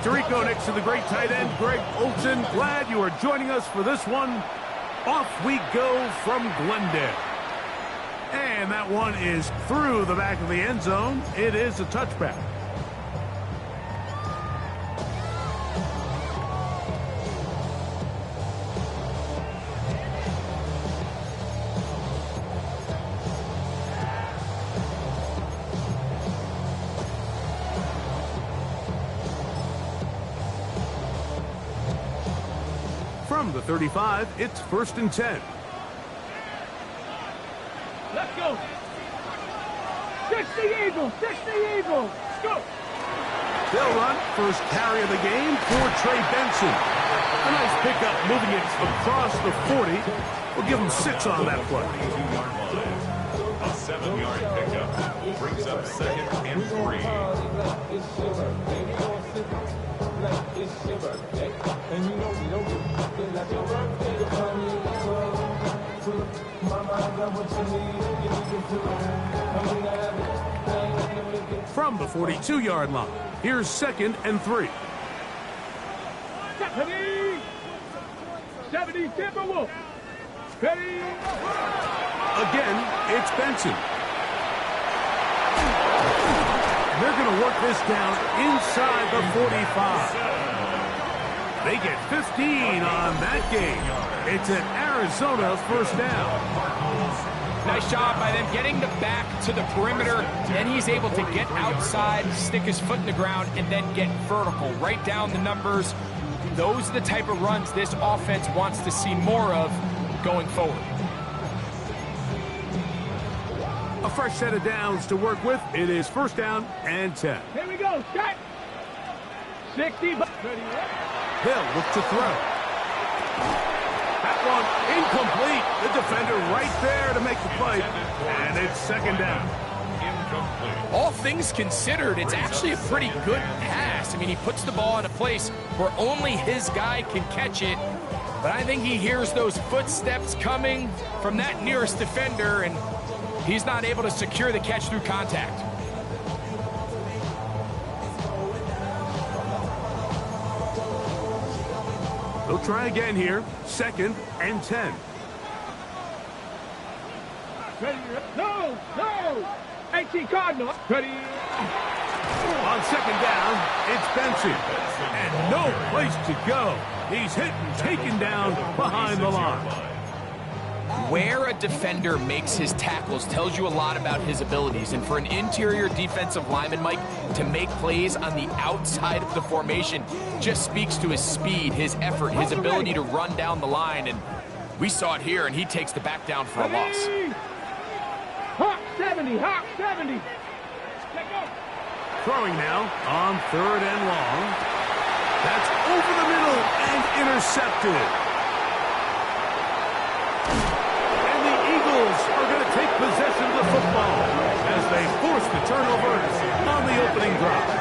Tirico next to the great tight end, Greg Olsen. Glad you are joining us for this one. Off we go from Glendale. And that one is through the back of the end zone. It is a touchback. From the 35, it's 1st and 10. Let's go. 60 Eagles, 60 Eagles. Let's go. They'll run first carry of the game for Trey Benson. A nice pickup moving it across the 40. We'll give him 6 on that play. A 7-yard pickup brings up 2nd and 3. From the 42-yard line, here's 2nd and 3. 70 Timberwolves. Ready. Again, it's Benson. They're going to work this down inside the 45. They get 15 on that game. It's an Arizona 1st down. Nice job by them getting the back to the perimeter. Then he's able to get outside, stick his foot in the ground, and then get vertical. Right down the numbers. Those are the type of runs this offense wants to see more of going forward. A fresh set of downs to work with. It is 1st down and 10. Here we go. Start. 60. Hill look to throw. That one incomplete. The defender right there to make the play. And it's 2nd down. Incomplete. All things considered, it's actually a pretty good pass. I mean, he puts the ball in a place where only his guy can catch it. But I think he hears those footsteps coming from that nearest defender, and he's not able to secure the catch through contact. They'll try again here. 2nd and 10. Ready. No. 18 Cardinals. Ready. On 2nd down, it's Benson. And no place to go. He's hit and taken down behind the line. Where a defender makes his tackles tells you a lot about his abilities. And for an interior defensive lineman, Mike, to make plays on the outside of the formation just speaks to his speed, his effort, his ability to run down the line. And we saw it here, and he takes the back down for a loss. Hawk 70. Throwing now on 3rd and long. That's over the middle and intercepted. And the Eagles are going to take possession of the football as they force the turnover on the opening drive.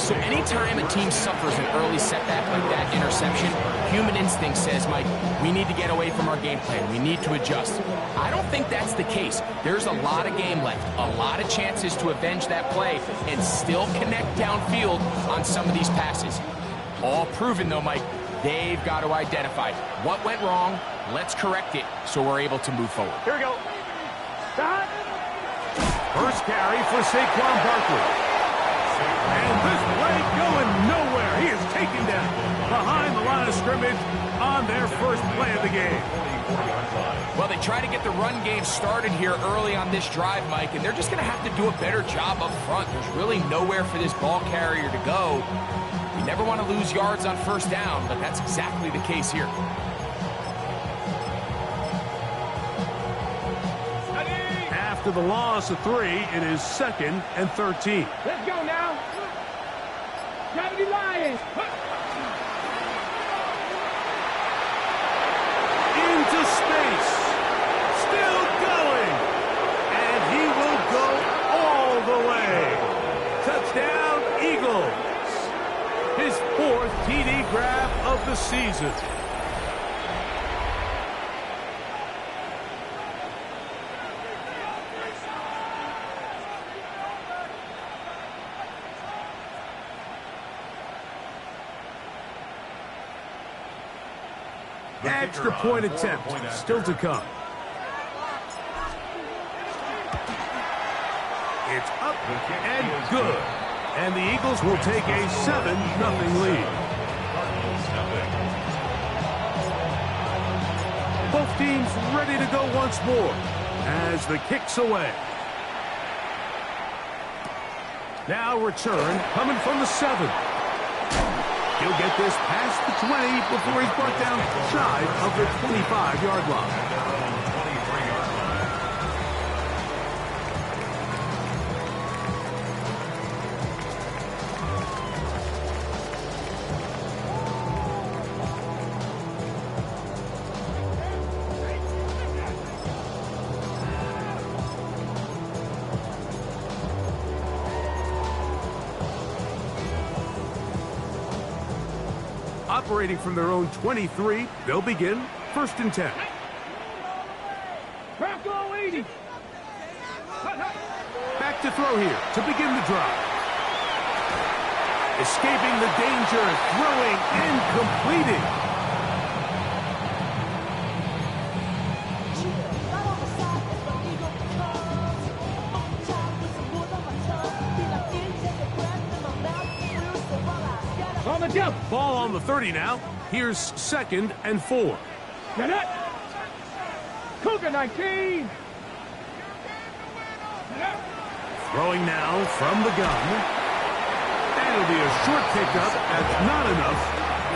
So anytime a team suffers an early setback like that interception, human instinct says, Mike, we need to get away from our game plan. We need to adjust. I don't think that's the case. There's a lot of game left, a lot of chances to avenge that play and still connect downfield on some of these passes. All proven, though, Mike, they've got to identify what went wrong. Let's correct it so we're able to move forward. Here we go. Start. First carry for Saquon Barkley. And this play going nowhere. He is taken down behind the line of scrimmage on their first play of the game. Well, they try to get the run game started here early on this drive, Mike, and they're just going to have to do a better job up front. There's really nowhere for this ball carrier to go. You never want to lose yards on 1st down, but that's exactly the case here. After the loss of 3, it is 2nd and 13. Let's go now. 70 Lions. Into space. Still going. And he will go all the way. Touchdown, Eagles. His 4th TD grab of the season. Extra point attempt still to come. It's up and good. And the Eagles will take a 7-0 lead. Both teams ready to go once more as the kick's away. Now return coming from the 7. He'll get this past the 20 before he's brought down shy of the 25-yard line. Operating from their own 23, they'll begin 1st and 10. Bronco 80. Back to throw here to begin the drive. Escaping the danger, throwing and completing. On the jump. Ball on the 30 now. Here's 2nd and 4. Get it. Cougar 19. Throwing now from the gun. And it'll be a short pickup. That's not enough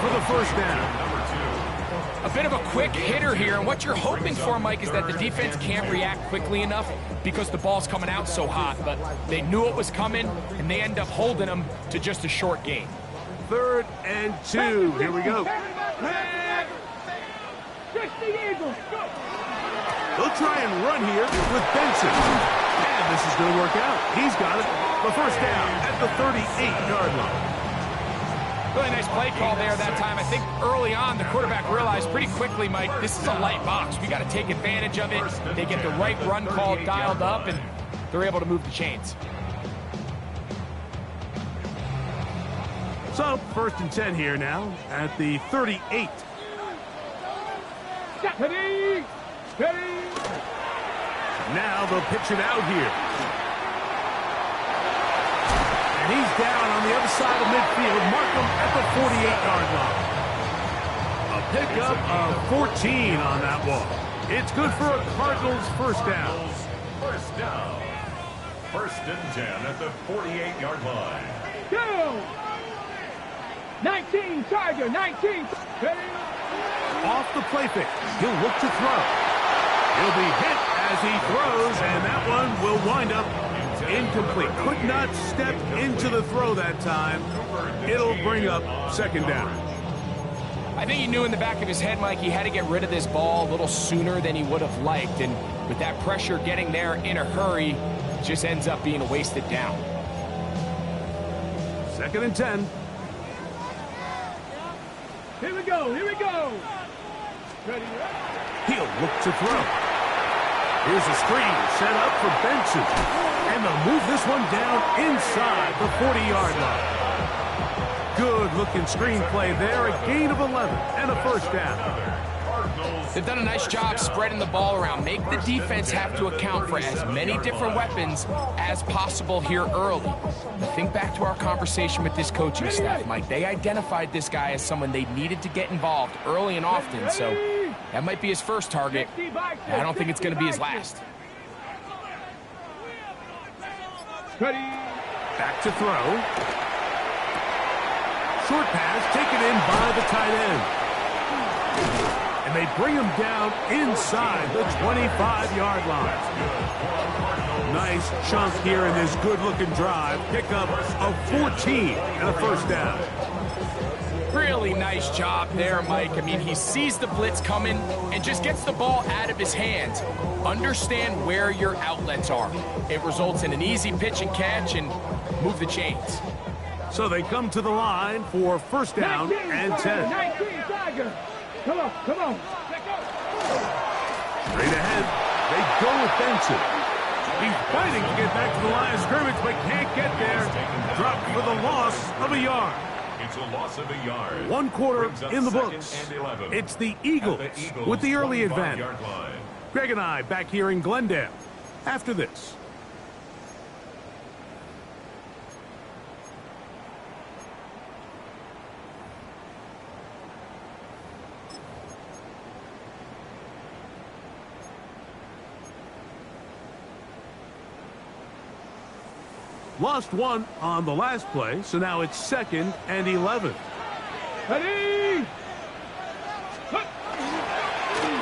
for the 1st down. A bit of a quick hitter here, and what you're hoping for, Mike, is that the defense can't react quickly enough because the ball's coming out so hot, but they knew it was coming, and they end up holding them to just a short gain. 3rd and 2. Here we go. 60 Eagles. Go. They'll try and run here with Benson. And this is going to work out. He's got it. The 1st down at the 38-yard line. Really nice play call there that time. I think early on, the quarterback realized pretty quickly, Mike, this is a light box. We got to take advantage of it. They get the right run call dialed up, and they're able to move the chains. So, 1st and 10 here now at the 38. Ready. Ready. Now they'll pitch it out here. And he's down on the other side of midfield. Markham at the 48-yard line. A pickup of 14 on that one. It's good for a Cardinals 1st down. 1st down. 1st and 10 at the 48-yard line. Go. 19, Tiger, 19. Ready. Off the play fake. He'll look to throw. He'll be hit as he throws, and that one will wind up incomplete. Could not step into the throw that time. It'll bring up 2nd down. I think he knew in the back of his head, Mike, he had to get rid of this ball a little sooner than he would have liked, and with that pressure getting there in a hurry, it just ends up being a wasted down. 2nd and 10. Here we go. Here we go. Ready. He'll look to throw. Here's a screen set up for Benson. And they'll move this one down inside the 40-yard line. Good-looking screen play there. A gain of 11 and a 1st down. They've done a nice job spreading the ball around. Make the defense have to account for as many different weapons as possible here early. Think back to our conversation with this coaching staff, Mike. They identified this guy as someone they needed to get involved early and often, so that might be his first target. I don't think it's going to be his last. Ready. Back to throw. Short pass taken in by the tight end. And they bring him down inside the 25-yard line. Nice chunk here in this good-looking drive. Pickup of 14 and a 1st down. Really nice job there, Mike. I mean, he sees the blitz coming and just gets the ball out of his hands. Understand where your outlets are. It results in an easy pitch and catch and move the chains. So they come to the line for 1st down 19, and 10. 19, Tiger. Come on, come on. Straight ahead, they go with Benson. He's fighting to get back to the line of scrimmage, but can't get there. Dropped for the loss of a yard. It's a loss of a yard. 1 quarter Brings up in the 2nd books. and 11. It's the Eagles with the early 25-yard advantage. line. Greg and I back here in Glendale after this. Lost 1 on the last play, so now it's 2nd and 11. Ready?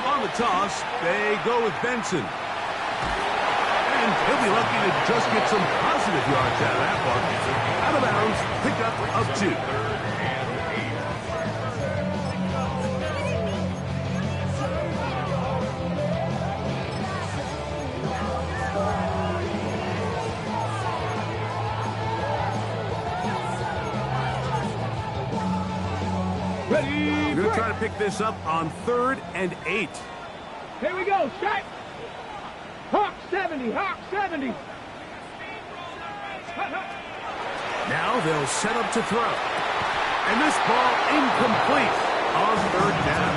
On the toss, they go with Benson. And he'll be lucky to just get some positive yards out of that one. Out of bounds, pickup of 2. Ready? We're going to try to pick this up on 3rd and 8. Here we go. Strike. Hawk 70. Hawk 70. Now they'll set up to throw. And this ball incomplete on 3rd down.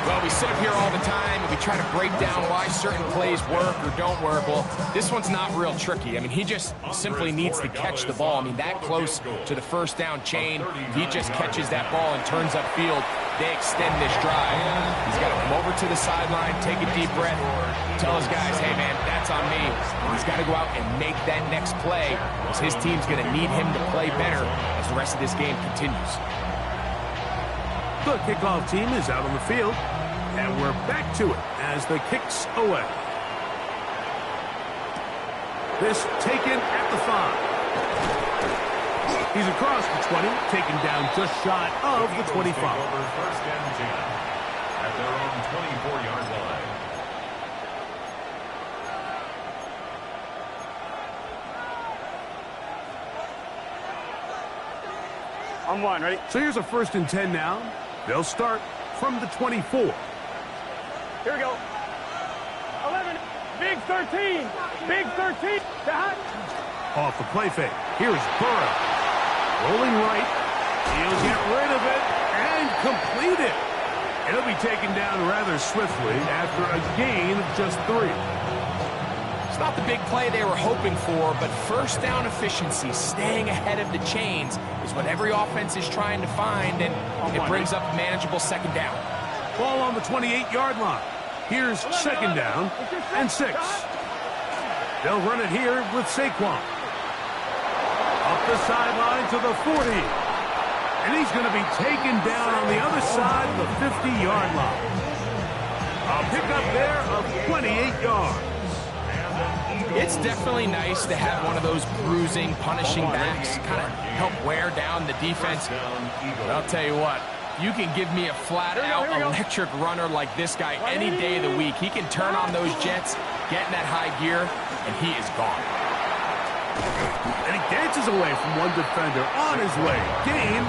Well, we sit up here all the time and we try to break down why certain plays work or don't work. Well, this one's not real tricky. I mean, he just simply needs to catch the ball. I mean, that close to the first down chain, he just catches that ball and turns upfield. They extend this drive. He's got to come over to the sideline, take a deep breath, tell his guys, hey, man, that's on me. He's got to go out and make that next play because his team's going to need him to play better as the rest of this game continues. The kickoff team is out on the field, and we're back to it as the kick's away. This taken at the 5. He's across the 20, taken down just shy of the 25. First and 10 at their own 24-yard line. On 1. Ready? So here's a 1st and 10 now. They'll start from the 24. Here we go. 11. Big 13. Big 13. Dot. Off the play fake. Here's Burrow. Rolling right. He'll get rid of it and complete it. It'll be taken down rather swiftly after a gain of just 3. It's not the big play they were hoping for, but first down efficiency, staying ahead of the chains, is what every offense is trying to find, and it brings up a manageable 2nd down. Ball on the 28-yard line. Here's 2nd down and 6. They'll run it here with Saquon. Up the sideline to the 40. And he's going to be taken down on the other side of the 50-yard line. A pickup there of 28 yards. It's definitely nice to have one of those bruising, punishing backs, kind of help wear down the defense. But I'll tell you what, you can give me a flat-out electric runner like this guy any day of the week. He can turn on those jets, get in that high gear, and he is gone. And he dances away from one defender on his way. Gain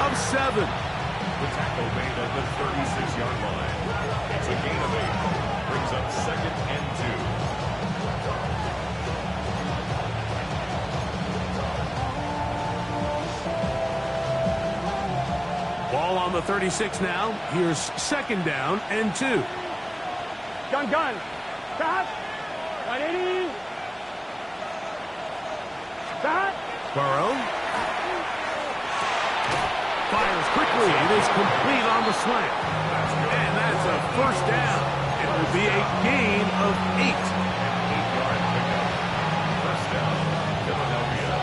of 7. The tackle made at the 36-yard line. It's a gain of 8. Brings up 2nd and 2. Ball on the 36 now. Here's 2nd down and 2. Gun. Stop. 180. Stop. Burrow. Fires quickly. It is complete on the slant. And that's a 1st down. It will be a gain of 8. 8-yard pickup. First down, Philadelphia.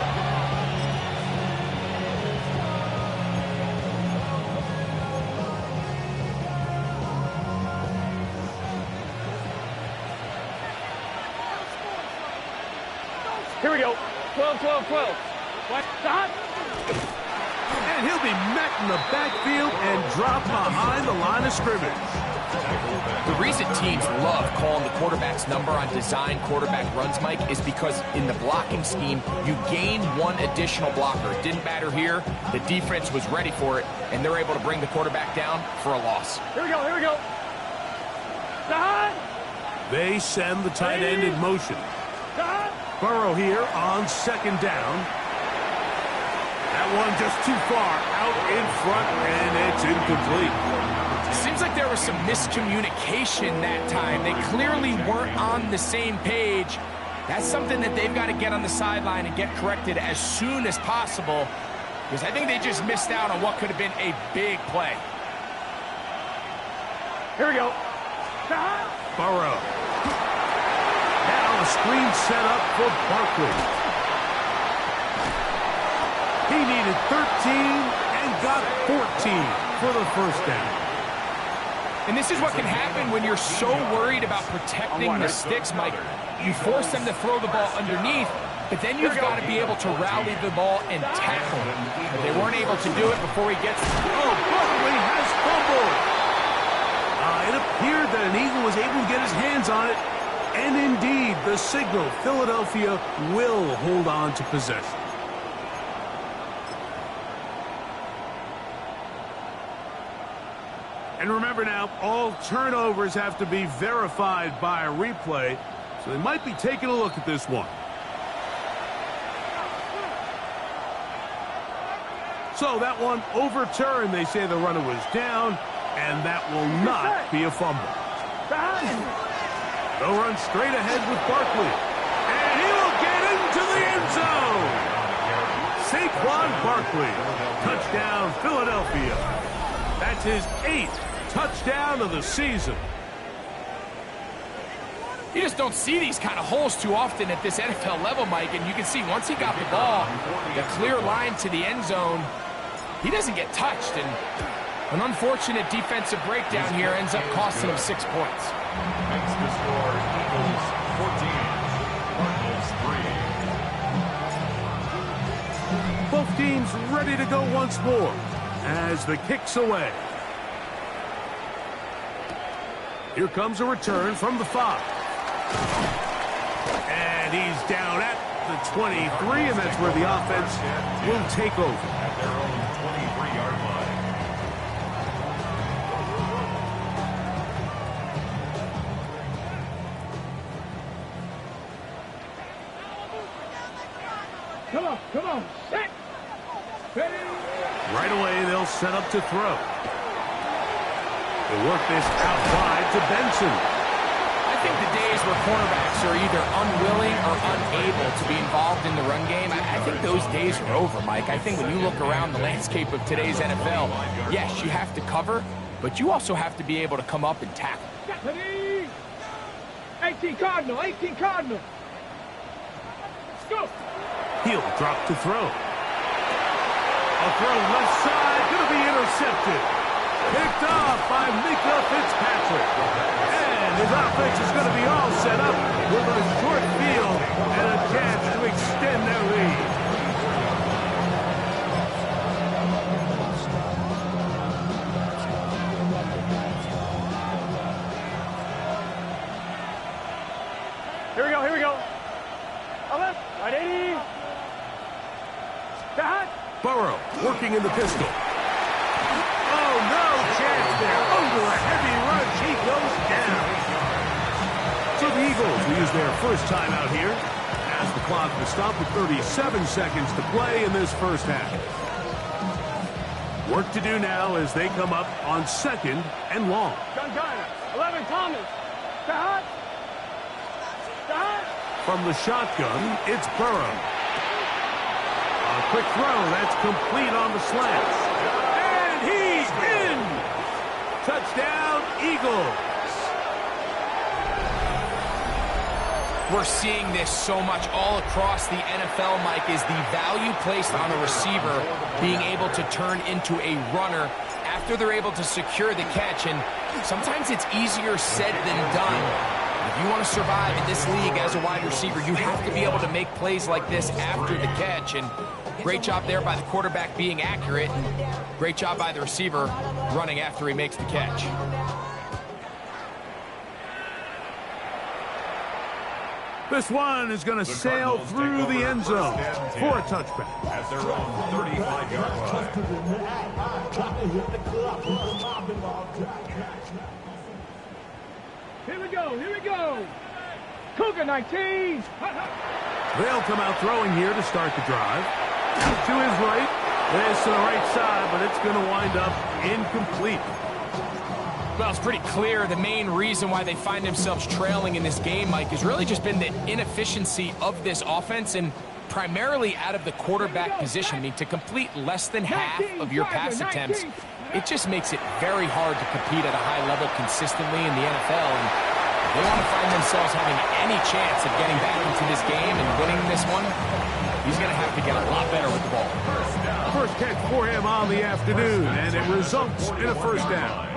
Here we go. 12. What? Stop. And he'll be met in the backfield and dropped behind the line of scrimmage. The reason teams love calling the quarterback's number on design quarterback runs, Mike, is because in the blocking scheme, you gain one additional blocker. It didn't matter here. The defense was ready for it, and they're able to bring the quarterback down for a loss. Here we go. Stop. They send the tight end in motion. Stop. Burrow here on 2nd down. That one just too far out in front, and it's incomplete. Seems like there was some miscommunication that time. They clearly weren't on the same page. That's something that they've got to get on the sideline and get corrected as soon as possible, because I think they just missed out on what could have been a big play. Here we go. Burrow. Now a screen set up for Barkley. He needed 13 and got 14 for the first down. And this is what can happen when you're so worried about protecting the sticks, Mike. You force them to throw the ball underneath, but then you've got to be able to rally the ball and tackle him. But they weren't able to do it before he gets... Oh, Barkley has fumbled. It appeared that an Eagle was able to get his hands on it. And indeed, the signal, Philadelphia will hold on to possession. And remember now, all turnovers have to be verified by a replay, so they might be taking a look at this one. So that one overturned. They say the runner was down, and that will not be a fumble. They'll run straight ahead with Barkley, and he will get into the end zone. Saquon Barkley, touchdown Philadelphia. That's his 8th touchdown of the season. You just don't see these kind of holes too often at this NFL level, Mike, and you can see once he got the ball, the clear line to the end zone, he doesn't get touched, and an unfortunate defensive breakdown here ends up costing him 6 points. Makes the score Eagles 14, Cardinals 3. Both teams ready to go once more as the kick's away. Here comes a return from the 5. And he's down at the 23, and that's where the offense will take over. At their own 23-yard line. Come on, set. Ready. Right away, they'll set up to throw. They work this out wide to Benson. I think the days where cornerbacks are either unwilling or unable to be involved in the run game, I think those days are over, Mike. I think when you look around the landscape of today's NFL, yes, you have to cover, but you also have to be able to come up and tackle. 18 Cardinal, 18 Cardinal. Let's go. He'll drop to throw. A throw left side, going to be intercepted. Picked off by Minkah Fitzpatrick. And his offense is going to be all set up with a short field and a chance to extend their lead. Here we go. Left, right 80. That. Burrow working in the pistol. Oh, no chance there. Under a heavy rush, he goes down. So the Eagles will use their first time out here as the clock will stop with 37 seconds to play in this first half. Work to do now as they come up on 2nd and long. Gun 11 Thomas. That. From the shotgun, it's Burrow. A quick throw, that's complete on the slant. And he's in! Touchdown, Eagles! We're seeing this so much all across the NFL, Mike, is the value placed on a receiver being able to turn into a runner after they're able to secure the catch. And sometimes it's easier said than done. If you want to survive in this league as a wide receiver, you have to be able to make plays like this after the catch. And great job there by the quarterback being accurate. And great job by the receiver running after he makes the catch. This one is going to sail through the end zone for a touchback. At their own 35-yard line. Here we go. Cougar 19. They'll come out throwing here to start the drive. To his right. This to the right side, but it's going to wind up incomplete. Well, it's pretty clear the main reason why they find themselves trailing in this game, Mike, has really just been the inefficiency of this offense and primarily out of the quarterback position. I mean, to complete less than half of your pass attempts, it just makes it very hard to compete at a high level consistently in the NFL. And if they want to find themselves having any chance of getting back into this game and winning this one, he's going to have to get a lot better with the ball. First catch for him on the afternoon, and it results in a first down.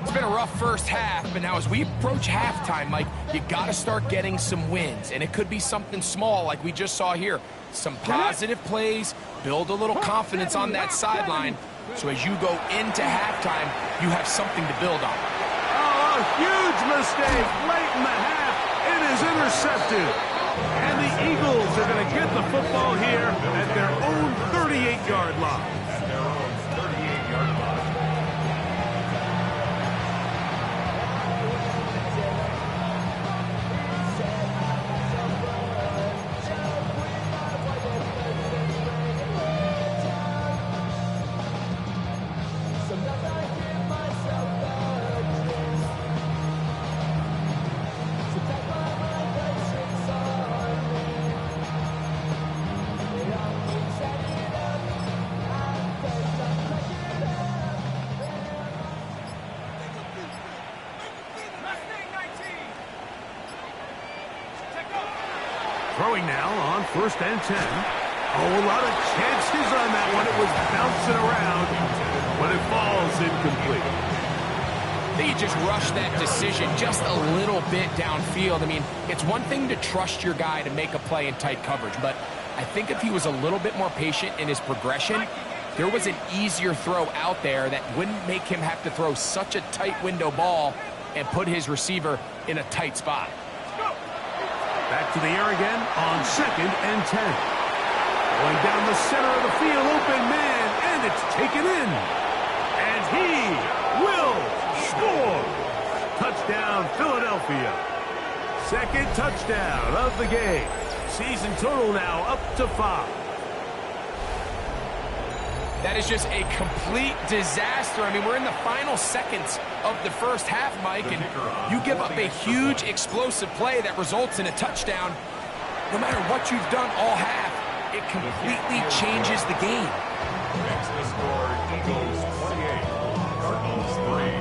It's been a rough first half, but now as we approach halftime, Mike, you got to start getting some wins, and it could be something small like we just saw here. Some positive plays, build a little confidence on that sideline, so as you go into halftime, you have something to build on. Oh, a huge mistake late in the half. It is intercepted. And the Eagles are going to get the football here at their own 38-yard line. At their own 38-yard line. Throwing now on 1st and 10. Oh, a lot of chances on that one. It was bouncing around, but it falls incomplete. I think he just rushed that decision just a little bit downfield. I mean, it's one thing to trust your guy to make a play in tight coverage, but I think if he was a little bit more patient in his progression, there was an easier throw out there that wouldn't make him have to throw such a tight window ball and put his receiver in a tight spot. Back to the air again on 2nd and 10. Going down the center of the field, open man, and it's taken in. And he will score. Touchdown, Philadelphia. 2nd touchdown of the game. Season total now up to 5. That is just a complete disaster. I mean, we're in the final seconds of the first half, Mike, and you give up a huge explosive play that results in a touchdown. No matter what you've done all half, it completely changes the game. Next to score, Eagles 28, Cardinals 3.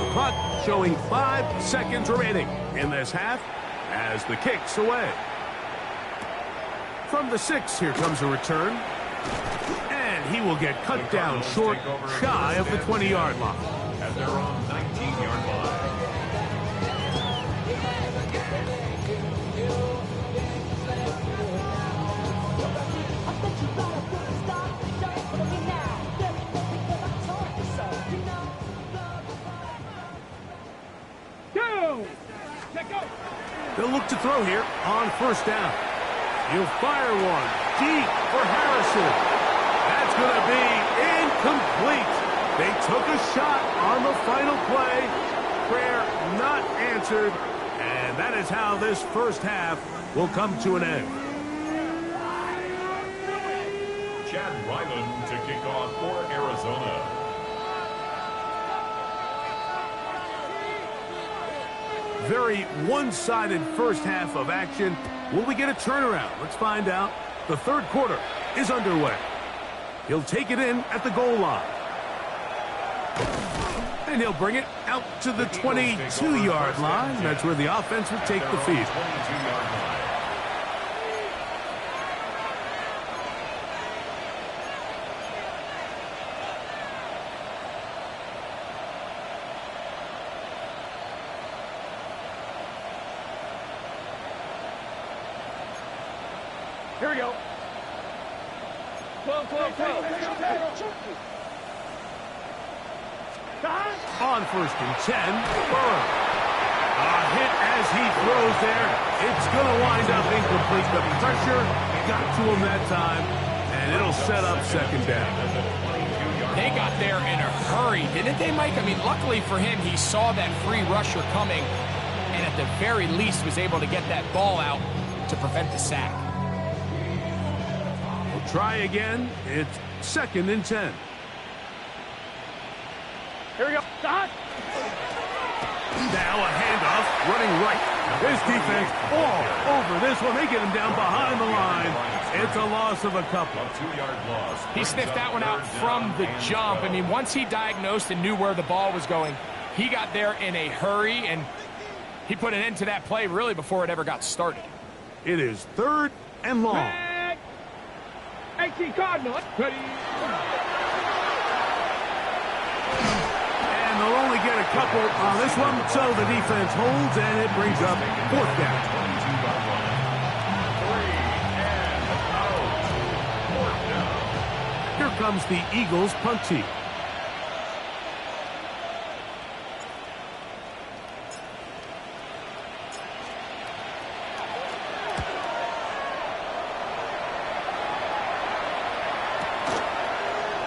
The clock showing 5 seconds remaining in this half as the kick's away. From the 6, here comes a return. And he will get cut down short, shy of the 20-yard line. At their own 19-yard line. They'll look to throw here on 1st down. He'll fire one deep for Harrison. That's going to be incomplete. They took a shot on the final play. Prayer not answered. And that is how this first half will come to an end. Chad Ryland to kick off for Arizona. Very one-sided first half of action. Will we get a turnaround? Let's find out. The 3rd quarter is underway. He'll take it in at the goal line. And he'll bring it out to the 22-yard line. That's where the offense will take the field. 22-yard line. Here we go. 12. On 1st and 10, Burrow. A hit as he throws there. It's going to wind up incomplete. The pressure got to him that time, and it'll set up 2nd down. They got there in a hurry, didn't they, Mike? I mean, luckily for him, he saw that free rusher coming, and at the very least was able to get that ball out to prevent the sack. try again. It's 2nd and 10. Here we go. Stop. Now a handoff, running right. His defense all over this one. They get him down behind the line. It's a loss of a couple. A 2-yard loss. He sniffed that one out from the jump. I mean, once he diagnosed and knew where the ball was going, he got there in a hurry, and he put an end to that play really before it ever got started. It is 3rd and long. Back. 18 Cardinals. Ready. And they'll only get a couple on this one, so the defense holds, and it brings up 4th down. 22-yard line. 3 and out. 4th down. Here comes the Eagles punt team.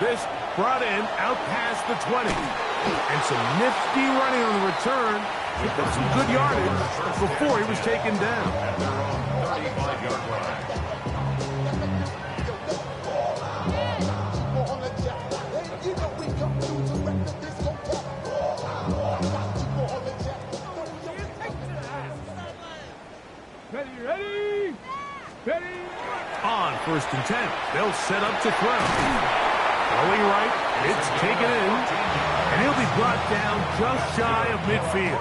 This brought in out past the 20. And some nifty running on the return. He got some good yardage before he was taken down. At their own 35-yard line. Ready. Ready. On 1st and 10, they'll set up to throw. Going right, it's taken in, and he'll be brought down just shy of midfield.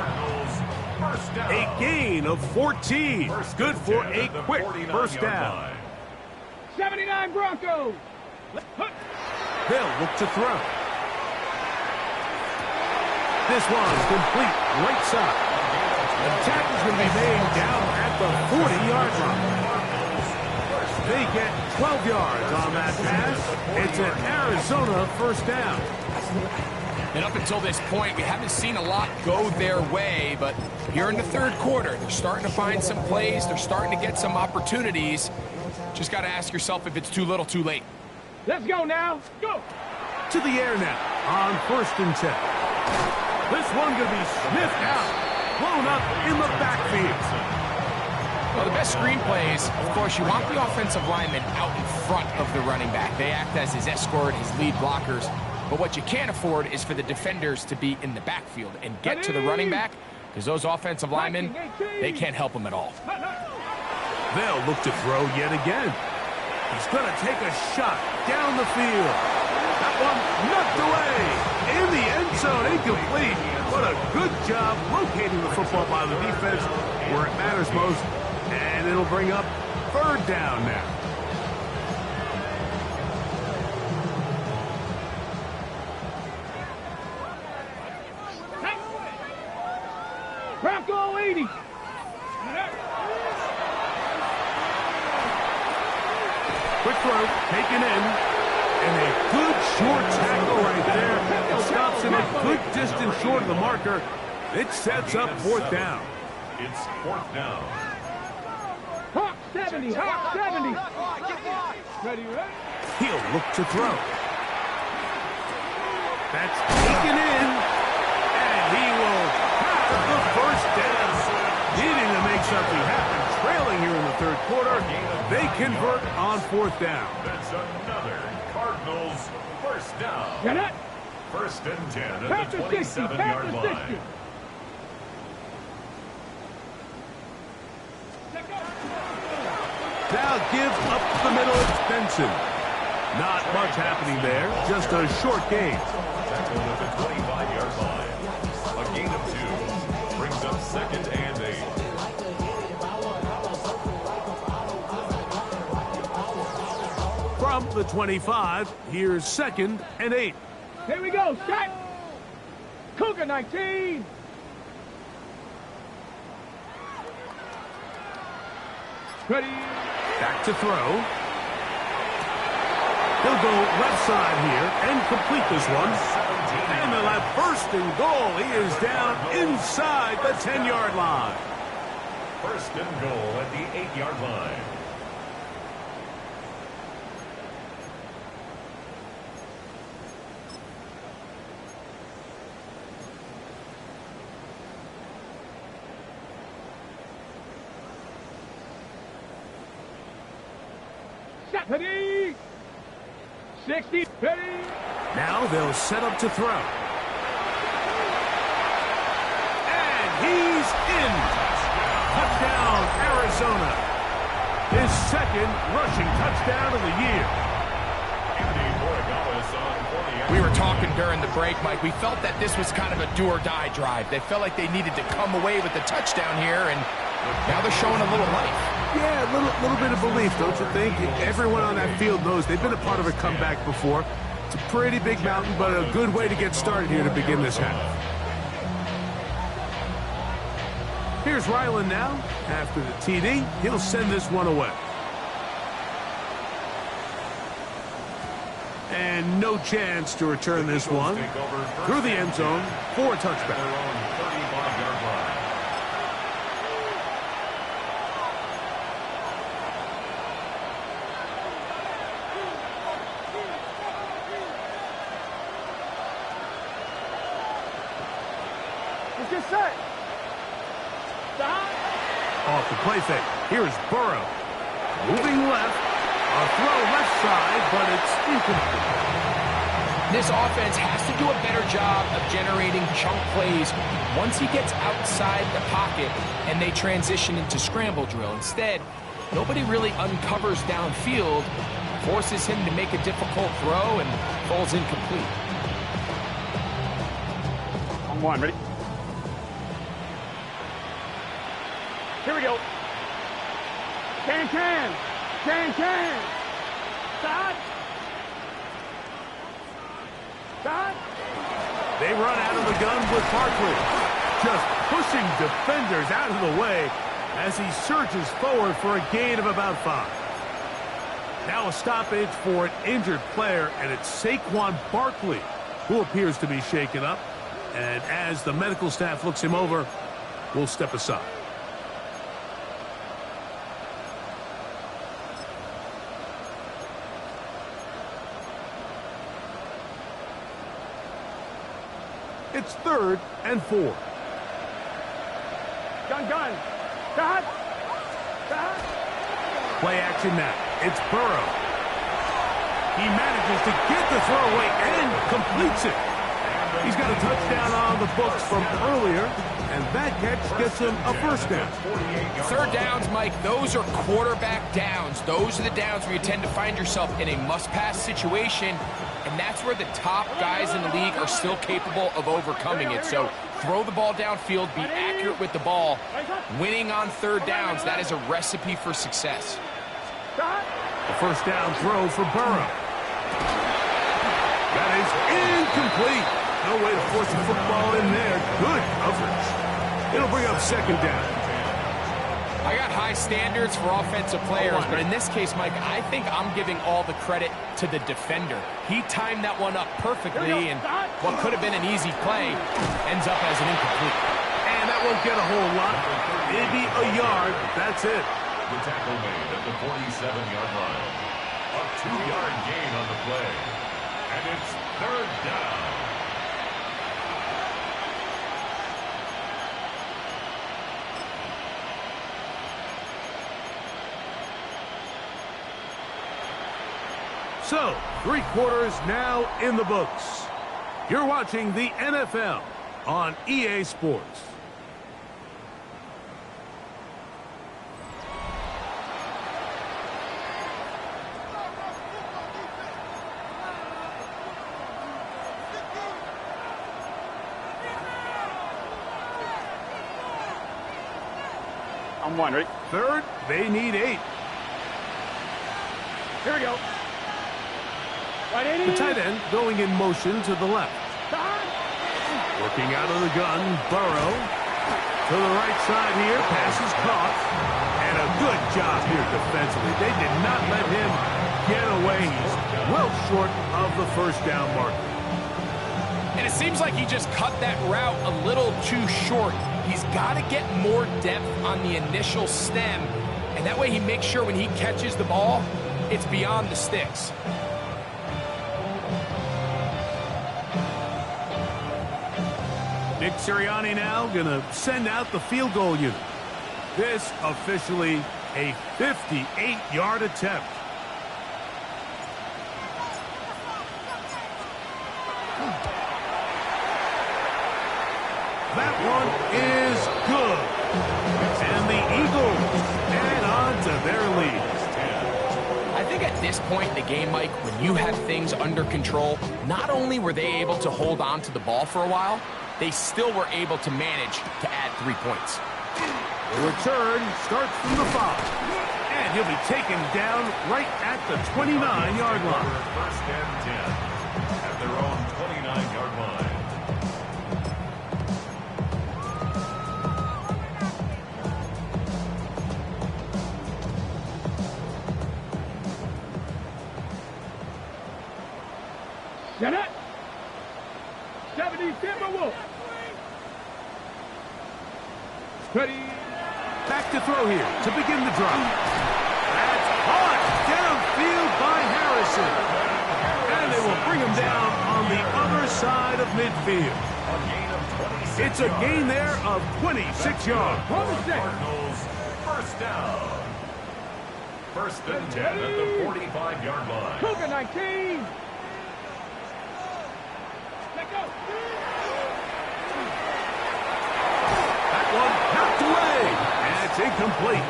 First down. A gain of 14. Good for a quick first down. 79 Broncos. They'll look to throw. This one's complete right side. The tackle's going to be made down at the 40-yard line. They get 12 yards on that pass. It's an Arizona first down. And up until this point, we haven't seen a lot go their way, but here in the 3rd quarter, they're starting to find some plays. They're starting to get some opportunities. Just got to ask yourself if it's too little, too late. Let's go now. Go. To the air now on 1st and 10. This one going to be sniffed out. Blown up in the backfield. Well, the best screen plays, of course, you want the offensive lineman out in front of the running back. They act as his escort, his lead blockers. But what you can't afford is for the defenders to be in the backfield and get to the running back, because those offensive linemen, they can't help him at all. They'll look to throw yet again. He's going to take a shot down the field. That one knocked away in the end zone, incomplete. What a good job locating the football by the defense where it matters most. And it'll bring up 3rd down now. Bronco 80. Quick throw, taken in. And a good short tackle right there. It stops him a good distance short of the marker. It sets up 4th down. It's 4th down. Hawk 70. Hawk 70. Ready. He'll look to throw. That's taken in. And he will have the first down. Needing to make something happen. Trailing here in the 3rd quarter. They convert on 4th down. That's another Cardinals first down. Get it. 1st and 10 at Past the the 60. 27-yard Past the line. 60. Now gives up the middle of Benson. Not much happening there. Just a short gain. Tackled at the 25-yard line. A gain of 2 brings up 2nd and 8. From the 25, here's 2nd and 8. Here we go. Set. Cougar 19. Ready. Back to throw. He'll go left side here and complete this one. And they'll have 1st and goal. He is down inside the 10-yard line. 1st and goal at the 8-yard line. Ready. 60, ready. Now they'll set up to throw. And he's in. Touchdown, Arizona. His second rushing touchdown of the year. We were talking during the break, Mike. We felt that this was kind of a do-or-die drive. They felt like they needed to come away with the touchdown here, and now they're showing a little life. Yeah, a little bit of belief, don't you think? Everyone on that field knows they've been a part of a comeback before. It's a pretty big mountain, but a good way to get started here to begin this half. Here's Ryland now. After the TD, he'll send this one away. And no chance to return this one through the end zone for a touchback. Let's get set. Stop. Off the play fake. Here's Burrow. Moving left. A throw left side, but it's incomplete. This offense has to do a better job of generating chunk plays once he gets outside the pocket and they transition into scramble drill. Instead, nobody really uncovers downfield, forces him to make a difficult throw, and falls incomplete. On one, ready? Here we go. Can. Stop. They run out of the gun with Barkley. Just pushing defenders out of the way as he surges forward for a gain of about 5. Now a stoppage for an injured player, and it's Saquon Barkley who appears to be shaken up. And as the medical staff looks him over, we'll step aside. It's 3rd and 4. Gun. Stop. Play action now. It's Burrow. He manages to get the throw away and completes it. He's got a touchdown on the books from earlier, and that catch gets him a first down. 3rd downs, Mike, those are quarterback downs. Those are the downs where you tend to find yourself in a must-pass situation, and that's where the top guys in the league are still capable of overcoming it. So throw the ball downfield, be accurate with the ball. Winning on 3rd downs, that is a recipe for success. The first down throw for Burrow. That is incomplete. No way to force the football in there. Good coverage. It'll bring up 2nd down. I got high standards for offensive players, but in this case, Mike, I think I'm giving all the credit to the defender. He timed that one up perfectly, and what could have been an easy play ends up as an incomplete. And that won't get a whole lot. Maybe a yard. That's it. The tackle made at the 47-yard line. A 2-yard gain on the play. And it's 3rd down. So, 3 quarters now in the books. You're watching the NFL on EA Sports. On one, ready? 3rd, they need 8. Here we go. Right, 80. The tight end going in motion to the left. Working out of the gun, Burrow. To the right side here, pass is caught. And a good job here defensively. They did not let him get away. He's well short of the first down marker. And it seems like he just cut that route a little too short. He's got to get more depth on the initial stem, and that way he makes sure when he catches the ball, it's beyond the sticks. Nick Sirianni now going to send out the field goal unit. This officially a 58-yard attempt. That one is good. And the Eagles add on to their lead. I think at this point in the game, Mike, when you have things under control, not only were they able to hold on to the ball for a while, they still were able to manage to add 3 points. The return starts from the 5. And he'll be taken down right at the 29-yard line. First and 10 at their own 29-yard line. Set up. 70 Timberwolves. Ready. Back to throw here to begin the drive. That's caught downfield by Harrison. And they will bring him down on the other side of midfield. It's a gain there of 26 yards. Cardinals first down. First and 10 at the 45-yard line. Cougar 19. Let go. That one knocked away. And it's incomplete.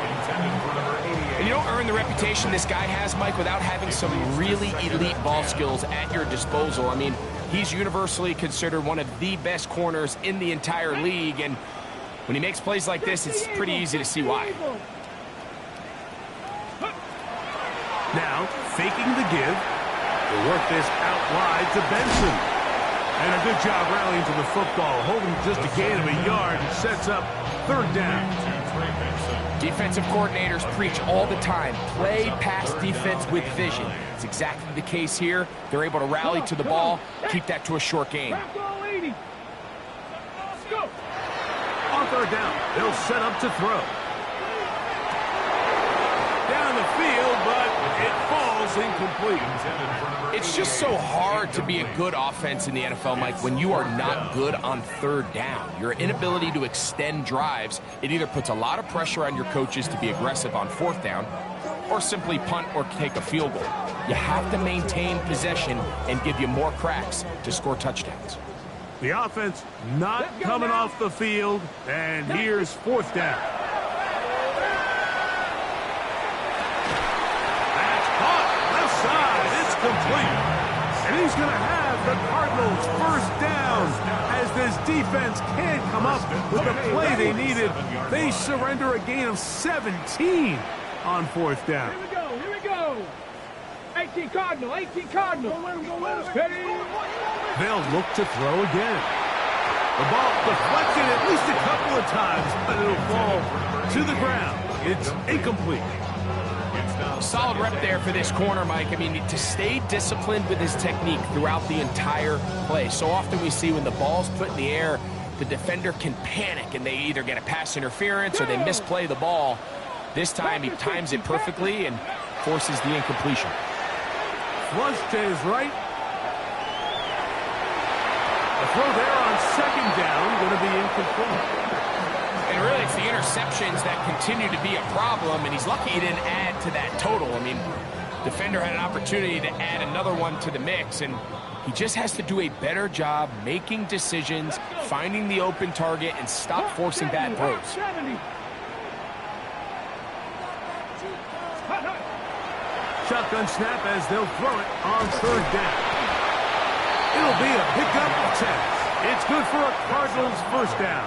And you don't earn the reputation this guy has, Mike, without having some really elite ball skills at your disposal. I mean, he's universally considered one of the best corners in the entire league, and when he makes plays like this, it's pretty easy to see why. Now, faking the give. We'll work this out wide to Benson. And a good job rallying to the football, holding just a gain of a yard, and sets up third down. Defensive coordinators preach all the time, play pass defense with vision. It's exactly the case here. They're able to rally to the ball, keep that to a short gain. On third down, they'll set up to throw. Down the field, but it falls incomplete. It's just so hard to be a good offense in the NFL, Mike, when you are not good on third down. Your inability to extend drives, it either puts a lot of pressure on your coaches to be aggressive on fourth down or simply punt or take a field goal. You have to maintain possession and give you more cracks to score touchdowns. The offense not coming off the field, and here's fourth down. Complete. And he's going to have the Cardinals first down as this defense can't come up with the play they needed. They surrender a gain of 17 on fourth down. Here we go. 18 Cardinal. Ready. They'll look to throw again. The ball deflected at least a couple of times, but it'll fall to the ground. It's incomplete. Solid rep there for this corner, Mike. I mean, to stay disciplined with his technique throughout the entire play. So often we see when the ball's put in the air, the defender can panic and they either get a pass interference or they misplay the ball. This time he times it perfectly and forces the incompletion. Flush to his right. The throw there on second down going to be incomplete. And really, it's the interceptions that continue to be a problem, and he's lucky he didn't add to that total. I mean, defender had an opportunity to add another one to the mix, and he just has to do a better job making decisions, finding the open target, and stop forcing bad throws. Shotgun snap as they'll throw it on third down. It'll be a pickup of 10. It's good for a Cardinals first down.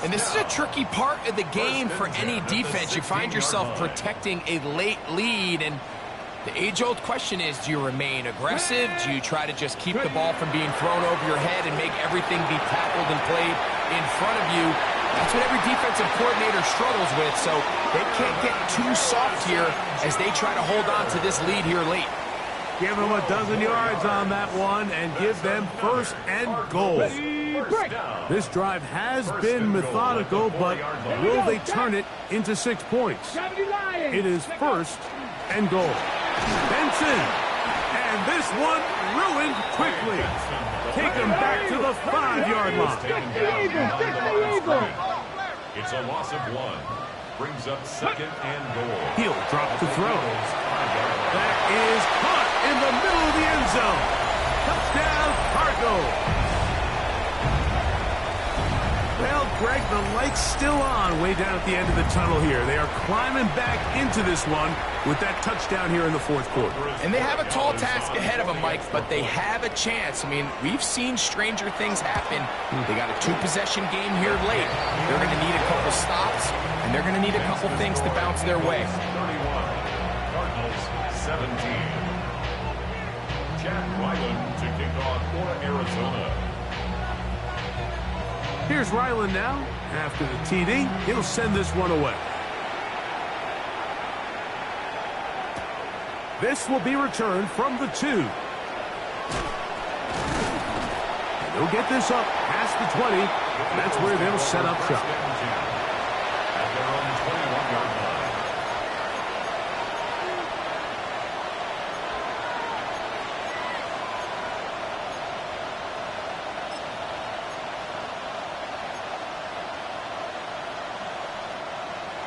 And this is a tricky part of the game for any defense. You find yourself protecting a late lead, and the age-old question is, do you remain aggressive? Do you try to just keep the ball from being thrown over your head and make everything be tackled and played in front of you? That's what every defensive coordinator struggles with, so they can't get too soft here as they try to hold on to this lead here late. Give them a dozen yards on that one and give them first and goal. This drive has been methodical, but will they turn it into 6 points? It is first and goal. Benson, and this one ruined quickly. Take him back to the 5-yard line. It's a loss of 1. Brings up second and goal. He'll drop the throw. That is caught in the middle of the end zone. Touchdown, Cardinals. Well, Greg, the light's still on way down at the end of the tunnel here. They are climbing back into this one with that touchdown here in the fourth quarter. And they have a tall task ahead of them, Mike, but they have a chance. I mean, we've seen stranger things happen. They got a two-possession game here late. They're going to need a couple stops, and they're going to need a couple things to bounce their way. 31, Cardinals 17. Jack Ryland to kick off for Arizona. Here's Ryland now. After the TD, he'll send this one away. This will be returned from the 2. And they'll get this up past the 20. That's where they'll set up shop. At their own 21-yard line.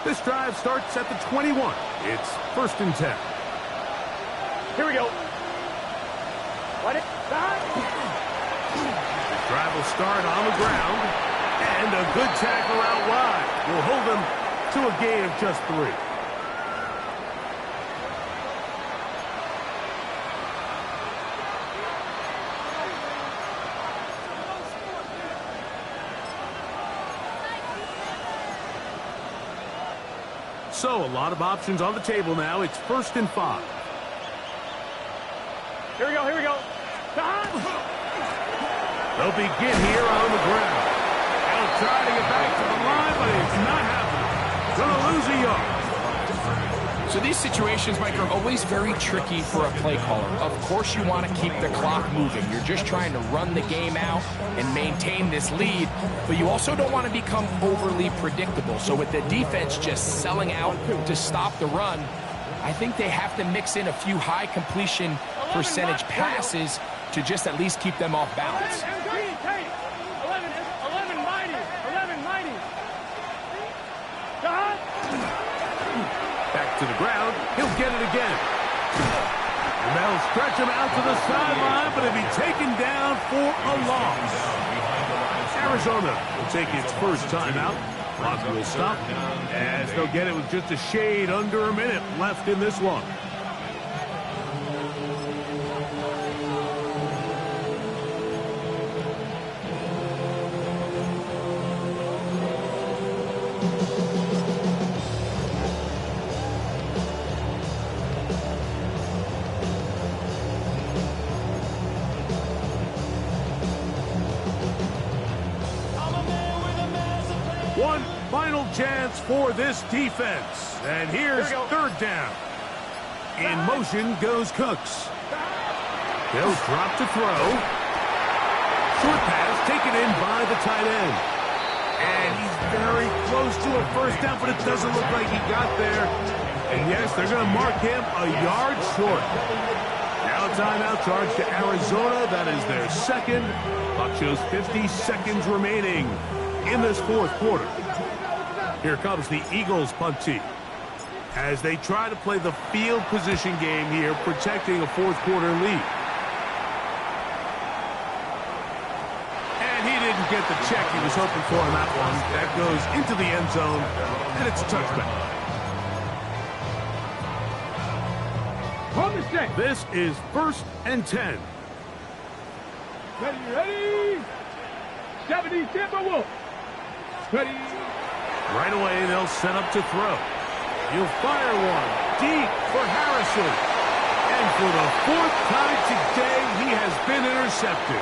This drive starts at the 21. It's 1st and 10. Here we go. What it? The drive will start on the ground. And a good tackle out wide will hold them to a gain of just 3. So, a lot of options on the table now. It's 1st and 5. Here we go, here we go. They'll begin here on the ground. They'll try to get back to the line, but it's not happening. Gonna lose a yard. So these situations, Mike, are always very tricky for a play caller. Of course you want to keep the clock moving. You're just trying to run the game out and maintain this lead, but you also don't want to become overly predictable. So with the defense just selling out to stop the run, I think they have to mix in a few high completion percentage passes to just at least keep them off balance. 11 mighty. Back to the ground. He'll get it again. And they'll stretch him out to the sideline, but he'll be taken down for a loss. Arizona will take its first timeout. Clock will stop as they'll get it with just a shade under a minute left in this one. One final chance for this defense. And here's 3rd down. In motion goes Cooks. They'll drop to throw. Short pass taken in by the tight end. And he's very close to a first down, but it doesn't look like he got there. And yes, they're going to mark him a yard short. Now timeout charge to Arizona. That is their second. Clock shows 50 seconds remaining in this fourth quarter. Here comes the Eagles punt team as they try to play the field position game here, protecting a fourth quarter lead. And he didn't get the check he was hoping for on that one. That goes into the end zone, and it's a touchback. This is 1st and 10. Ready? 70 Timberwolves. Ready? Right away, they'll set up to throw. He'll fire one deep for Harrison. And for the 4th time today, he has been intercepted.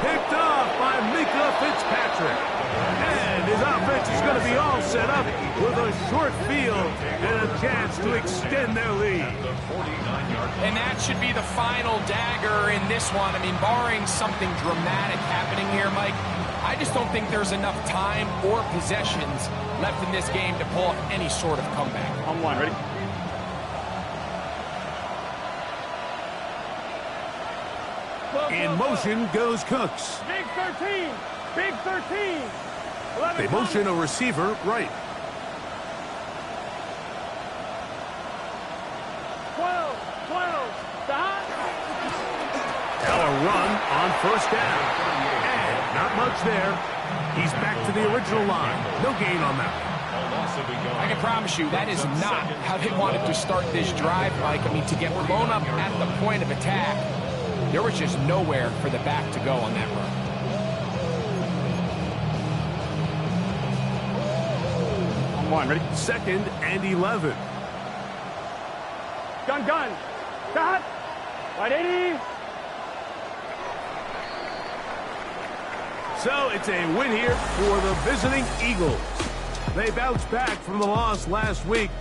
Picked off by Minkah Fitzpatrick. And his offense is going to be all set up with a short field and a chance to extend their lead. And that should be the final dagger in this one. I mean, barring something dramatic happening here, Mike, I just don't think there's enough time or possessions left in this game to pull off any sort of comeback. On one, ready? In motion goes Cooks. Big 13. Big 13. They motion a receiver right. 12. Stop. Now a run on 1st down. And not touch there. He's back to the original line. No gain on that. I can promise you that is not how they wanted to start this drive, Mike. I mean, to get blown up at the point of attack, there was just nowhere for the back to go on that run. On one, ready? 2nd and 11. Gun. Stop. Right 80. So it's a win here for the visiting Eagles. They bounced back from the loss last week